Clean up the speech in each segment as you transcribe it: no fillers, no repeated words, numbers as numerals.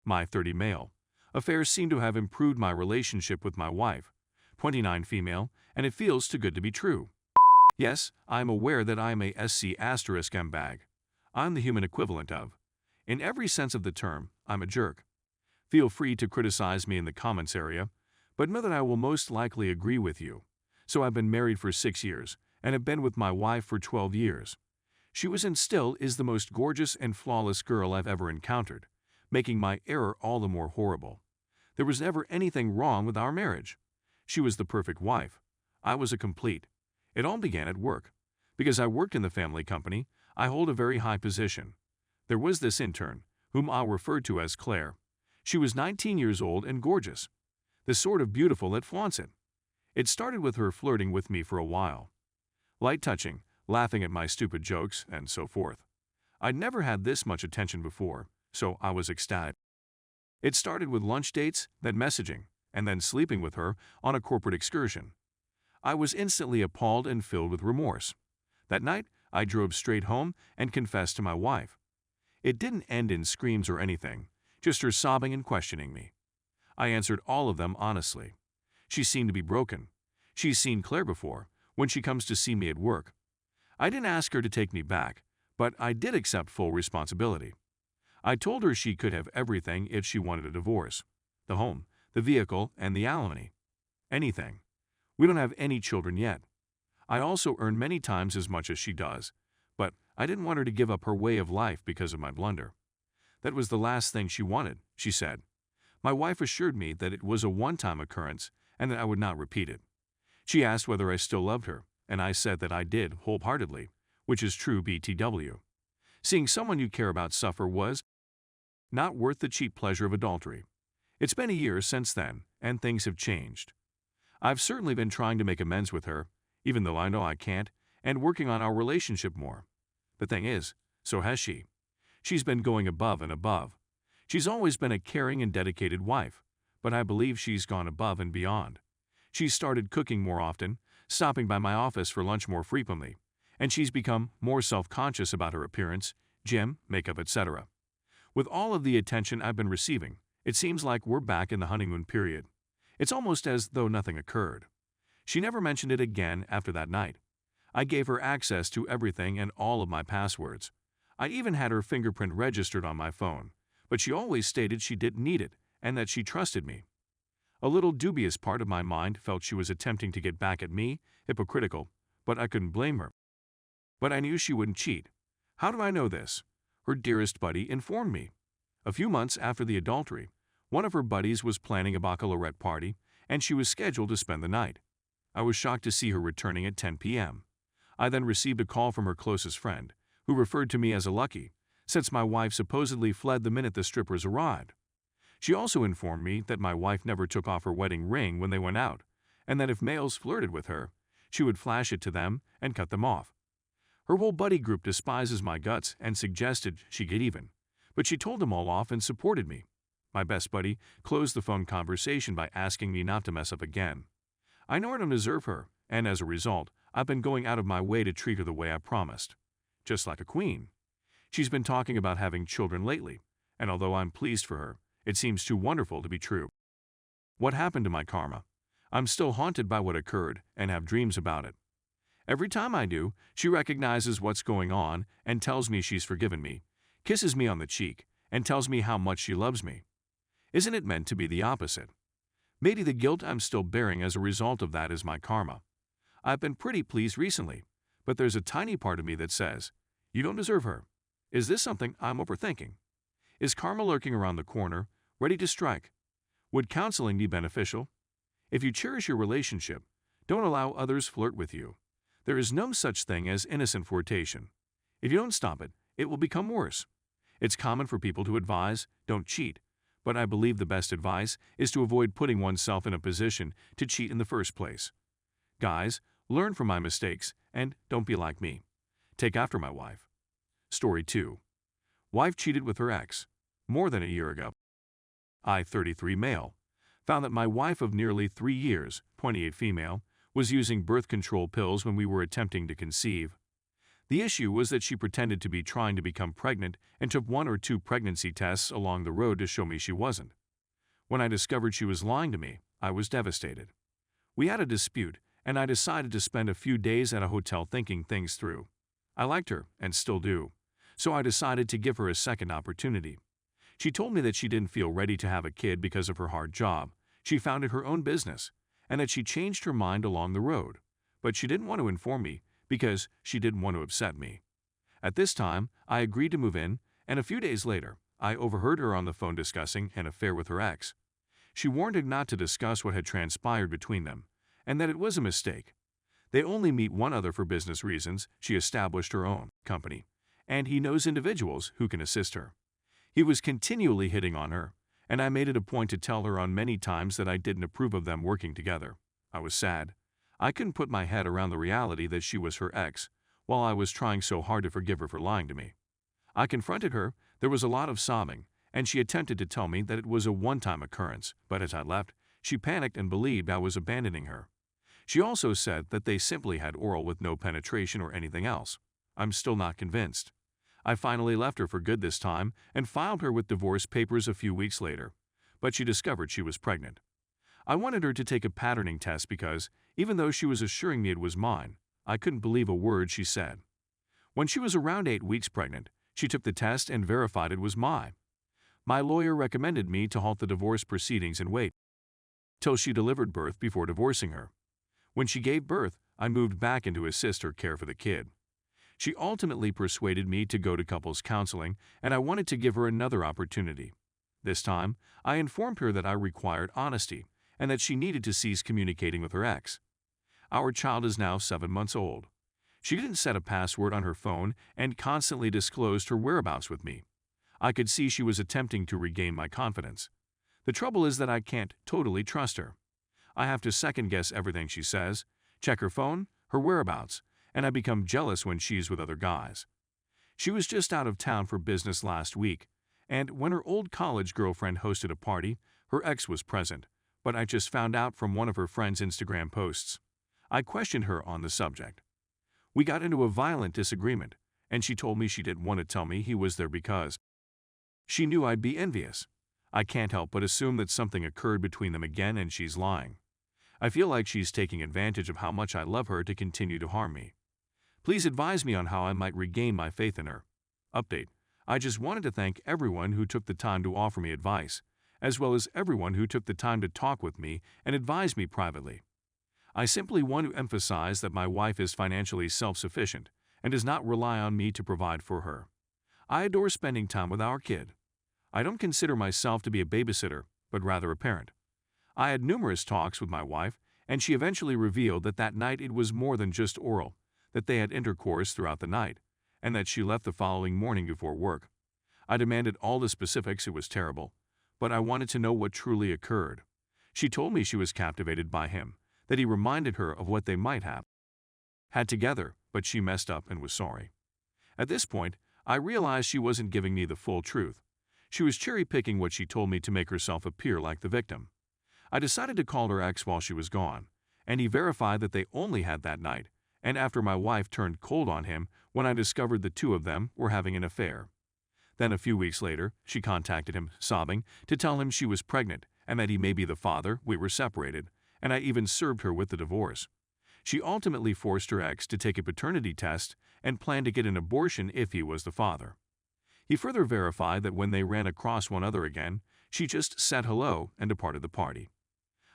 My 30 male. Affairs seem to have improved my relationship with my wife. 29 female, and it feels too good to be true. Yes, I'm aware that I'm a SC** bag. I'm the human equivalent of. In every sense of the term, I'm a jerk. Feel free to criticize me in the comments area, but know that I will most likely agree with you. So I've been married for 6 years, and have been with my wife for 12 years. She was and still is the most gorgeous and flawless girl I've ever encountered, making my error all the more horrible. There was never anything wrong with our marriage. She was the perfect wife. I was a complete. It all began at work. Because I worked in the family company, I hold a very high position. There was this intern, whom I'll refer to as Claire. She was 19 years old and gorgeous. The sort of beautiful that flaunts it. It started with her flirting with me for a while. Light touching, laughing at my stupid jokes, and so forth. I'd never had this much attention before, so I was ecstatic. It started with lunch dates, then messaging, and then sleeping with her on a corporate excursion. I was instantly appalled and filled with remorse. That night, I drove straight home and confessed to my wife. It didn't end in screams or anything, just her sobbing and questioning me. I answered all of them honestly. She seemed to be broken. She's seen Claire before, when she comes to see me at work. I didn't ask her to take me back, but I did accept full responsibility. I told her she could have everything if she wanted a divorce. The home, the vehicle, and the alimony. Anything. We don't have any children yet. I also earn many times as much as she does, but I didn't want her to give up her way of life because of my blunder. That was the last thing she wanted, she said. My wife assured me that it was a one-time occurrence and that I would not repeat it. She asked whether I still loved her, and I said that I did wholeheartedly, which is true BTW. Seeing someone you care about suffer was not worth the cheap pleasure of adultery. It's been a year since then, and things have changed. I've certainly been trying to make amends with her, even though I know I can't, and working on our relationship more. The thing is, so has she. She's been going above and above. She's always been a caring and dedicated wife, but I believe she's gone above and beyond. She's started cooking more often, stopping by my office for lunch more frequently, and she's become more self-conscious about her appearance, gym, makeup, etc. With all of the attention I've been receiving, it seems like we're back in the honeymoon period. It's almost as though nothing occurred. She never mentioned it again after that night. I gave her access to everything and all of my passwords. I even had her fingerprint registered on my phone, but she always stated she didn't need it and that she trusted me. A little dubious part of my mind felt she was attempting to get back at me, hypocritical, but I couldn't blame her. But I knew she wouldn't cheat. How do I know this? Her dearest buddy informed me. A few months after the adultery, one of her buddies was planning a baccalaureate party, and she was scheduled to spend the night. I was shocked to see her returning at 10 p.m. I then received a call from her closest friend, who referred to me as a lucky, since my wife supposedly fled the minute the strippers arrived. She also informed me that my wife never took off her wedding ring when they went out, and that if males flirted with her, she would flash it to them and cut them off. Her whole buddy group despises my guts and suggested she get even, but she told them all off and supported me. My best buddy closed the phone conversation by asking me not to mess up again. I know I don't deserve her, and as a result, I've been going out of my way to treat her the way I promised. Just like a queen. She's been talking about having children lately, and although I'm pleased for her, it seems too wonderful to be true. What happened to my karma? I'm still haunted by what occurred and have dreams about it. Every time I do, she recognizes what's going on and tells me she's forgiven me, kisses me on the cheek, and tells me how much she loves me. Isn't it meant to be the opposite? Maybe the guilt I'm still bearing as a result of that is my karma. I've been pretty pleased recently, but there's a tiny part of me that says, you don't deserve her. Is this something I'm overthinking? Is karma lurking around the corner, ready to strike? Would counseling be beneficial? If you cherish your relationship, don't allow others flirt with you. There is no such thing as innocent flirtation. If you don't stop it, it will become worse. It's common for people to advise, don't cheat, but I believe the best advice is to avoid putting oneself in a position to cheat in the first place. Guys, learn from my mistakes and don't be like me. Take after my wife. Story 2. Wife cheated with her ex. More than a year ago. I, 33 male, found that my wife of nearly 3 years, 28 female, was using birth control pills when we were attempting to conceive. The issue was that she pretended to be trying to become pregnant and took 1 or 2 pregnancy tests along the road to show me she wasn't. When I discovered she was lying to me, I was devastated. We had a dispute, and I decided to spend a few days at a hotel thinking things through. I liked her, and still do, so I decided to give her a second opportunity. She told me that she didn't feel ready to have a kid because of her hard job. She founded her own business, and that she changed her mind along the road, but she didn't want to inform me because she didn't want to upset me. At this time, I agreed to move in, and a few days later, I overheard her on the phone discussing an affair with her ex. She warned him not to discuss what had transpired between them, and that it was a mistake. They only meet one other for business reasons. She established her own company, and he knows individuals who can assist her. He was continually hitting on her, and I made it a point to tell her on many times that I didn't approve of them working together. I was sad. I couldn't put my head around the reality that she was her ex, while I was trying so hard to forgive her for lying to me. I confronted her, there was a lot of sobbing, and she attempted to tell me that it was a one-time occurrence, but as I left, she panicked and believed I was abandoning her. She also said that they simply had oral with no penetration or anything else. I'm still not convinced. I finally left her for good this time and filed her with divorce papers a few weeks later, but she discovered she was pregnant. I wanted her to take a patterning test because, even though she was assuring me it was mine, I couldn't believe a word she said. When she was around 8 weeks pregnant, she took the test and verified it was mine. My lawyer recommended me to halt the divorce proceedings and wait till she delivered birth before divorcing her. When she gave birth, I moved back in to assist her care for the kid. She ultimately persuaded me to go to couples counseling, and I wanted to give her another opportunity. This time, I informed her that I required honesty and that she needed to cease communicating with her ex. Our child is now 7 months old. She didn't set a password on her phone and constantly disclosed her whereabouts with me. I could see she was attempting to regain my confidence. The trouble is that I can't totally trust her. I have to second-guess everything she says, check her phone, her whereabouts, and I become jealous when she's with other guys. She was just out of town for business last week, and when her old college girlfriend hosted a party, her ex was present, but I just found out from one of her friend's Instagram posts. I questioned her on the subject. We got into a violent disagreement, and she told me she didn't want to tell me he was there because she knew I'd be envious. I can't help but assume that something occurred between them again and she's lying. I feel like she's taking advantage of how much I love her to continue to harm me. Please advise me on how I might regain my faith in her. Update. I just wanted to thank everyone who took the time to offer me advice, as well as everyone who took the time to talk with me and advise me privately. I simply want to emphasize that my wife is financially self-sufficient and does not rely on me to provide for her. I adore spending time with our kid. I don't consider myself to be a babysitter, but rather a parent. I had numerous talks with my wife, and she eventually revealed that that night it was more than just oral, that they had intercourse throughout the night, and that she left the following morning before work. I demanded all the specifics. It was terrible, but I wanted to know what truly occurred. She told me she was captivated by him, that he reminded her of what they might have had together, but she messed up and was sorry. At this point, I realized she wasn't giving me the full truth. She was cherry-picking what she told me to make herself appear like the victim. I decided to call her ex while she was gone, and he verified that they only had that night, and after my wife turned cold on him when I discovered the two of them were having an affair. Then a few weeks later, she contacted him, sobbing, to tell him she was pregnant and that he may be the father. We were separated, and I even served her with the divorce. She ultimately forced her ex to take a paternity test and planned to get an abortion if he was the father. He further verified that when they ran across one another again, she just said hello and departed the party.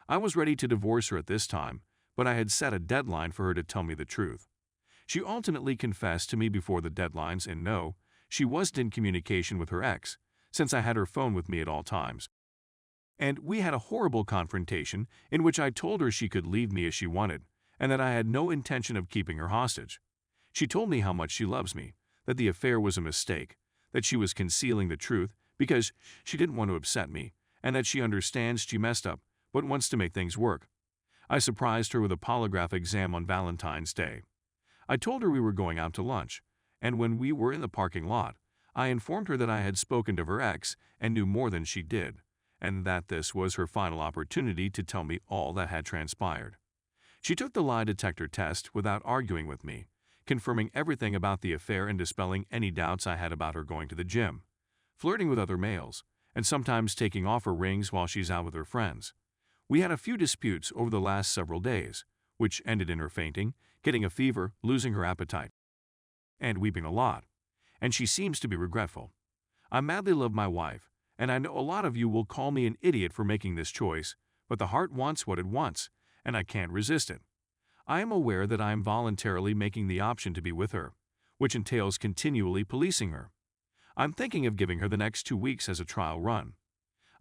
I was ready to divorce her at this time, but I had set a deadline for her to tell me the truth. She ultimately confessed to me before the deadlines, and no, she wasn't in communication with her ex, since I had her phone with me at all times. And we had a horrible confrontation in which I told her she could leave me as she wanted, and that I had no intention of keeping her hostage. She told me how much she loves me, that the affair was a mistake, that she was concealing the truth because she didn't want to upset me, and that she understands she messed up but wants to make things work. I surprised her with a polygraph exam on Valentine's Day. I told her we were going out to lunch, and when we were in the parking lot, I informed her that I had spoken to her ex and knew more than she did, and that this was her final opportunity to tell me all that had transpired. She took the lie detector test without arguing with me, confirming everything about the affair and dispelling any doubts I had about her going to the gym, flirting with other males, and sometimes taking off her rings while she's out with her friends. We had a few disputes over the last several days, which ended in her fainting, getting a fever, losing her appetite, and weeping a lot. And she seems to be regretful. I madly love my wife, and I know a lot of you will call me an idiot for making this choice, but the heart wants what it wants, and I can't resist it. I am aware that I am voluntarily making the option to be with her, which entails continually policing her. I'm thinking of giving her the next 2 weeks as a trial run.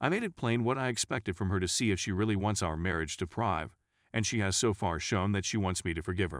I made it plain what I expected from her to see if she really wants our marriage to thrive, and she has so far shown that she wants me to forgive her.